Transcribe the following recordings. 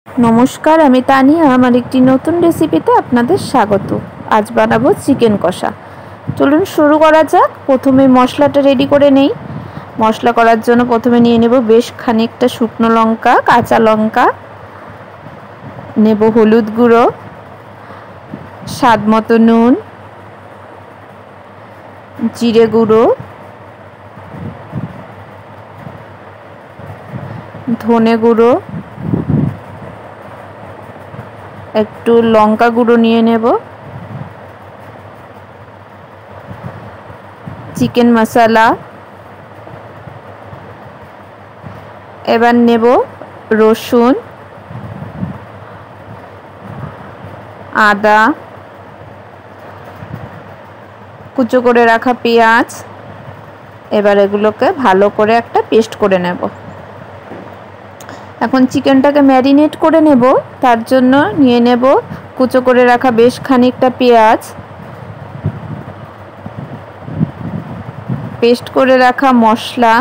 नमस्कार, आमी तानिया आमार एकटी नतून रेसिपिते आपनादेर स्वागत। आज बानाबो चिकेन कषा। चलुन शुरू करा जाक। प्रथमे मशलाटा रेडी करे नेই। मशला करार जोन्नो प्रथमे निये नेब बेश खानिकटा शुकनो लंका, काँचा लंका, नेब हलुद गुঁড়ো, स्वाद मतो नुन, जिरे गुঁড়ো, धने गुঁড়ো, একটু লঙ্কা গুঁড়ো নিয়ে নেব, চিকেন মশলা, এবার নেব রসুন, আদা, কুচো করে রাখা পেঁয়াজ। এবার এগুলোকে ভালো করে একটা পেস্ট করে নেব। এখন চিকেনটাকে ম্যারিনেট করে নেব। তার জন্য নিয়ে নেব কুচো করে রাখা বেশ খানিকটা পেঁয়াজ, পেস্ট করে রাখা মশলা,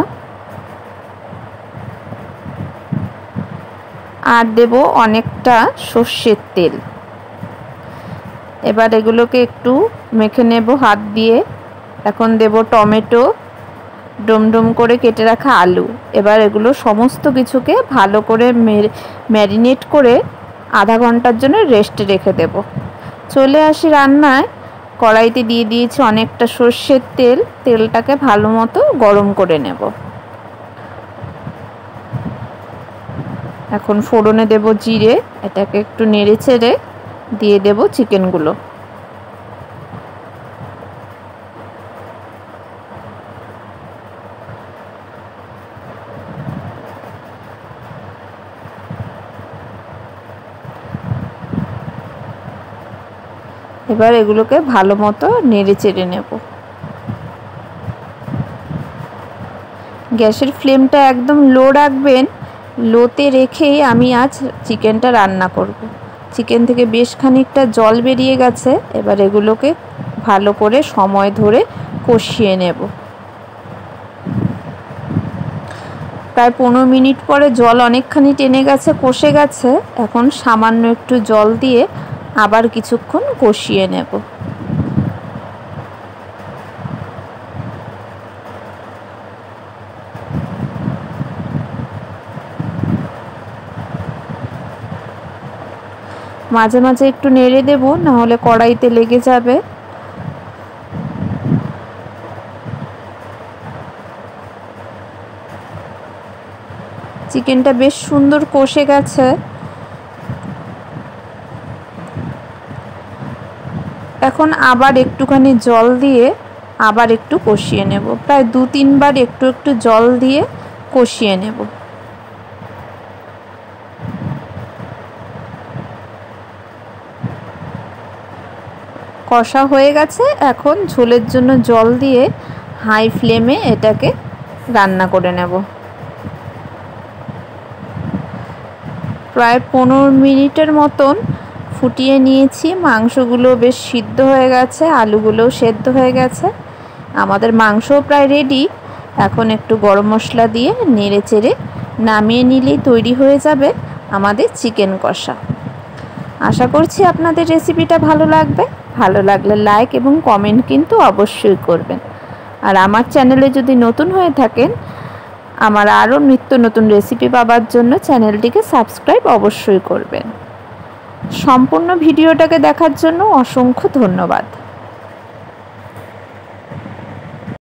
আর দেব অনেকটা সরষের তেল। এবার এগুলোকে একটু মেখে নেব হাত দিয়ে। এখন দেব টমেটো, ডুমডুম করে কেটে রাখা আলু। এবার এগুলো সমস্ত কিছুকে ভালো করে ম্যারিনেট করে আধা ঘন্টার জন্য রেস্টে রেখে দেব। চলে আসি রান্নায়। কড়াইতে দিয়ে দিয়েছি অনেকটা সরষের তেল। তেলটাকে ভালো মতো গরম করে নেব। এখন ফোড়নে দেব জিরে। এটাকে একটু নেড়ে চেড়ে দিয়ে দেব চিকেনগুলো। এবার এগুলোকে ভালো মতো নেড়ে চেড়ে নেব। গ্যাসের ফ্লেমটা একদম লো রাখবেন। লোতে রেখেই আমি আজ চিকেনটা রান্না করব। চিকেন থেকে বেশ খানিকটা জল বেরিয়ে গেছে। এবার এগুলোকে ভালো করে সময় ধরে কষিয়ে নেব। প্রায় 15 মিনিট পরে জল অনেকখানি টেনে গেছে, কষে গেছে। এখন সামান্য একটু জল দিয়ে আবার কিছুক্ষণ কষিয়ে নেব। মাঝে মাঝে একটু নেড়ে দেব, না হলে কড়াইতে লেগে যাবে। চিকেনটা বেশ সুন্দর কষে গেছে। এখন আবার একটুখানি জল দিয়ে আবার একটু কষিয়ে নেব। প্রায় 2-3 বার একটু একটু জল দিয়ে কষিয়ে নেব। কষা হয়ে গেছে। এখন ঝোলের জন্য জল দিয়ে হাই ফ্লেমে এটাকে রান্না করে নেব। প্রায় 15 মিনিটের মতন ফুটিয়ে নিয়েছি। মাংসগুলো বেশ সিদ্ধ হয়ে গেছে, আলুগুলোও সেদ্ধ হয়ে গেছে। আমাদের মাংসও প্রায় রেডি। এখন একটু গরম মশলা দিয়ে নেড়ে চেড়ে নামিয়ে নিলেই তৈরি হয়ে যাবে আমাদের চিকেন কষা। আশা করছি আপনাদের রেসিপিটা ভালো লাগবে। ভালো লাগলে লাইক এবং কমেন্ট কিন্তু অবশ্যই করবেন। আর আমার চ্যানেলে যদি নতুন হয়ে থাকেন, আমার আরও নিত্য নতুন রেসিপি পাওয়ার জন্য চ্যানেলটিকে সাবস্ক্রাইব অবশ্যই করবেন। সম্পূর্ণ ভিডিওটাকে দেখার জন্য অসংখ্য ধন্যবাদ।